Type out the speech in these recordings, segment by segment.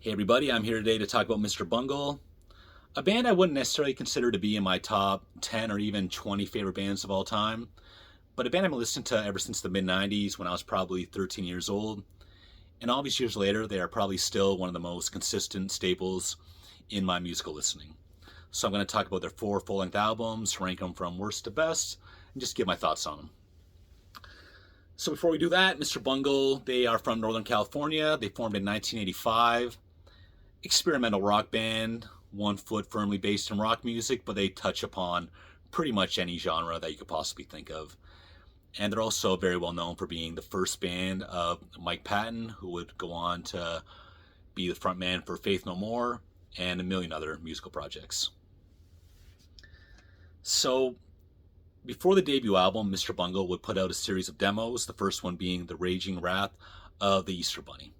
Hey everybody, I'm here today to talk about Mr. Bungle, a band I wouldn't necessarily consider to be in my top 10 or even 20 favorite bands of all time, but a band I've been listening to ever since the mid 90s when I was probably 13 years old. And all these years later, they are probably still one of the most consistent staples in my musical listening. So I'm going to talk about their four full length albums, rank them from worst to best, and just give my thoughts on them. So before we do that, Mr. Bungle, they are from Northern California. They formed in 1985. Experimental rock band, one foot firmly based in rock music, but they touch upon pretty much any genre that you could possibly think of. And they're also very well known for being the first band of Mike Patton, who would go on to be the frontman for Faith No More and a million other musical projects. So, before the debut album, Mr. Bungle would put out a series of demos, the first one being The Raging Wrath of the Easter Bunny.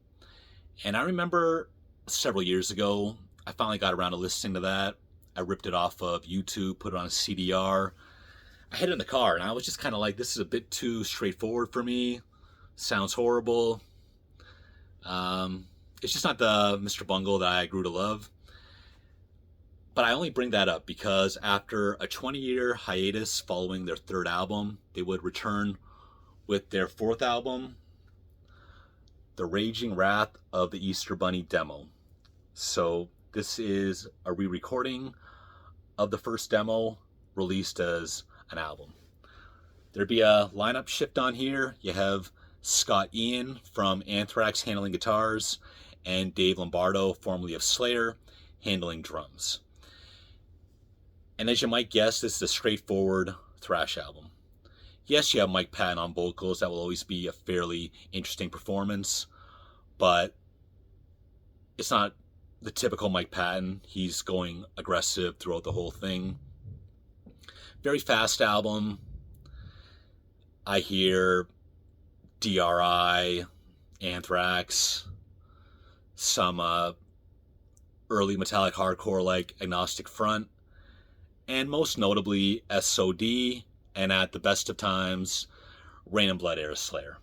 And I remember several years ago, I finally got around to listening to that. I ripped it off of YouTube, put it on a CDR. I had it in the car, and I was just kind of like, this is a bit too straightforward for me. Sounds horrible. It's just not the Mr. Bungle that I grew to love. But I only bring that up because after a 20-year hiatus following their third album, they would return with their fourth album, The Raging Wrath of the Easter Bunny demo. So this is a re-recording of the first demo released as an album. There'd be a lineup shift on here. You have Scott Ian from Anthrax handling guitars and Dave Lombardo, formerly of Slayer, handling drums. And as you might guess, this is a straightforward thrash album. Yes, you have Mike Patton on vocals. That will always be a fairly interesting performance, but it's not the typical Mike Patton. He's going aggressive throughout the whole thing. Very fast album. I hear DRI, Anthrax, some early metallic hardcore like Agnostic Front, and most notably SOD, and at the best of times, Rain and Blood era Slayer.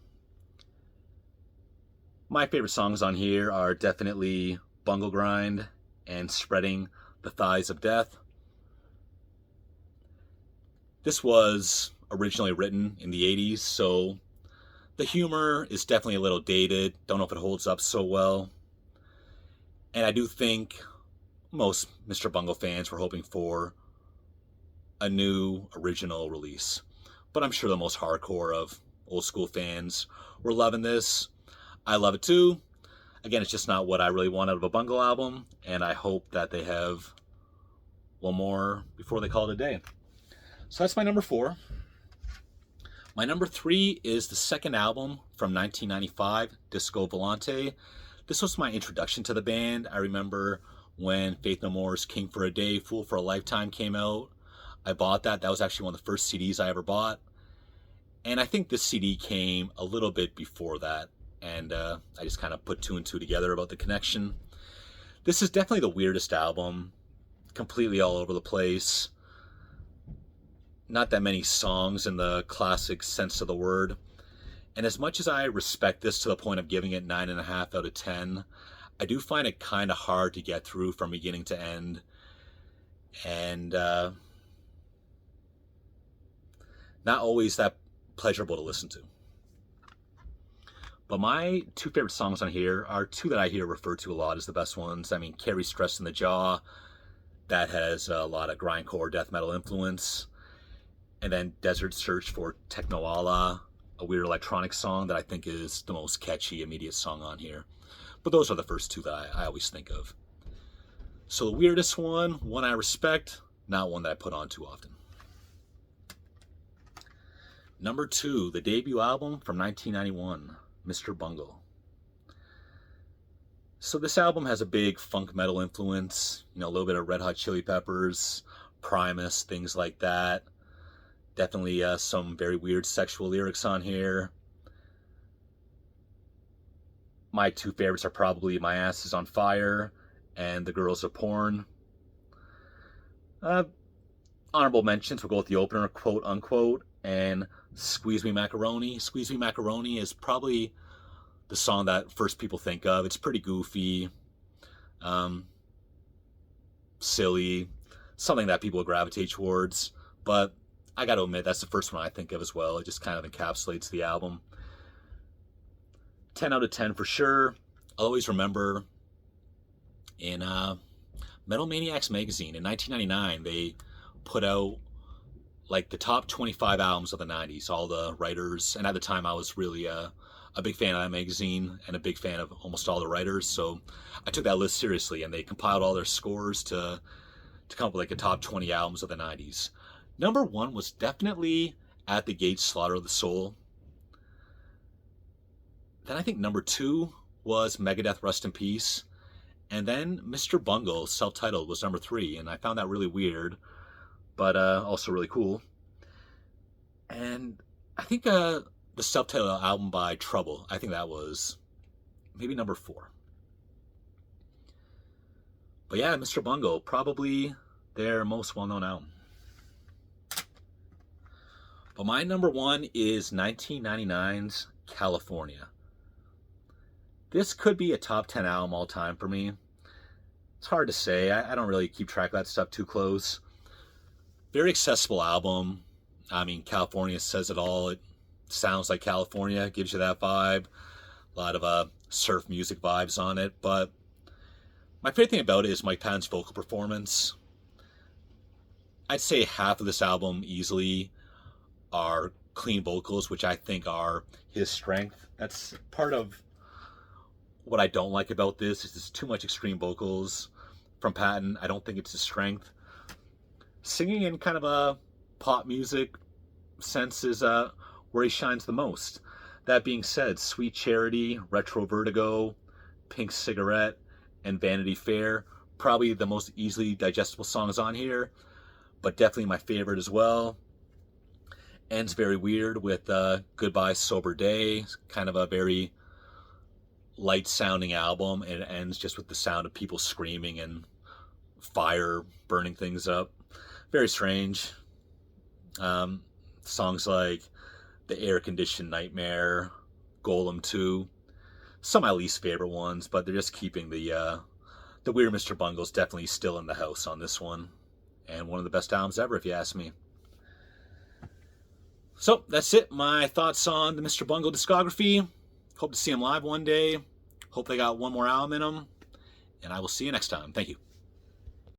My favorite songs on here are definitely Bungle Grind and Spreading the Thighs of Death. This was originally written in the 80s, so the humor is definitely a little dated. Don't know if it holds up so well. And I do think most Mr. Bungle fans were hoping for a new original release. But I'm sure the most hardcore of old school fans were loving this. I love it too. Again, it's just not what I really want out of a Bungle album, and I hope that they have one more before they call it a day. So that's my number 4. My number 3 is the second album from 1995, Disco Volante. This was my introduction to the band. I remember when Faith No More's King for a Day, Fool for a Lifetime came out. I bought that. That was actually one of the first CDs I ever bought. And I think this CD came a little bit before that. And I just kind of put 2 and 2 together about the connection. This is definitely the weirdest album. Completely all over the place. Not that many songs in the classic sense of the word. And as much as I respect this to the point of giving it 9.5 out of 10, I do find it kind of hard to get through from beginning to end. And not always that pleasurable to listen to. But my 2 favorite songs on here are 2 that I hear referred to a lot as the best ones. I mean, Carry Stress in the Jaw, that has a lot of grindcore death metal influence. And then Desert Search for Technoala, a weird electronic song that I think is the most catchy, immediate song on here. But those are the first 2 that I always think of. So the weirdest one I respect, not one that I put on too often. Number 2, the debut album from 1991, Mr. Bungle. So this album has a big funk metal influence, a little bit of Red Hot Chili Peppers, Primus, things like that. Definitely some very weird sexual lyrics on here. My 2 favorites are probably My Ass is on Fire and The Girls of Porn. Honorable mentions, we'll go with the opener, quote unquote, and Squeeze Me Macaroni. Squeeze Me Macaroni is probably the song that first people think of. It's pretty goofy. Um, Silly, something that people gravitate towards. But I got to admit, that's the first one I think of as well. It just kind of encapsulates the album. 10 out of 10 for sure. I'll always remember in Metal Maniacs magazine in 1999, they put out like the top 25 albums of the 90s, all the writers. And at the time, I was really a big fan of that magazine and a big fan of almost all the writers. So I took that list seriously, and they compiled all their scores to come up with like the top 20 albums of the 90s. Number one was definitely At the Gates, Slaughter of the Soul. Then I think number two was Megadeth, Rust in Peace. And then Mr. Bungle, self-titled, was number three. And I found that really weird, but also really cool. And I think the self-titled album by Trouble, I think that was maybe number four. But yeah, Mr. Bungle, probably their most well-known album. But my number one is 1999's California. This could be a top 10 album all time for me. It's hard to say. I don't really keep track of that stuff too close. Very accessible album. I mean, California says it all. It sounds like California, gives you that vibe. A lot of surf music vibes on it. But my favorite thing about it is Mike Patton's vocal performance. I'd say half of this album easily are clean vocals, which I think are his strength. That's part of what I don't like about this, is there's too much extreme vocals from Patton. I don't think it's his strength. Singing in kind of a pop music sense is where he shines the most. That being said, Sweet Charity, Retro Vertigo, Pink Cigarette, and Vanity Fair, probably the most easily digestible songs on here, but definitely my favorite as well. Ends very weird with Goodbye Sober Day, kind of a very light sounding album, and it ends just with the sound of people screaming and fire burning things up. Very strange. Songs like The Air Conditioned Nightmare, Golem 2, some of my least favorite ones, but they're just keeping the Weird Mr. Bungle's definitely still in the house on this one, and one of the best albums ever if you ask me. So that's it, my thoughts on the Mr. Bungle discography. Hope to see him live one day. Hope they got one more album in them. And I will see you next time. Thank you.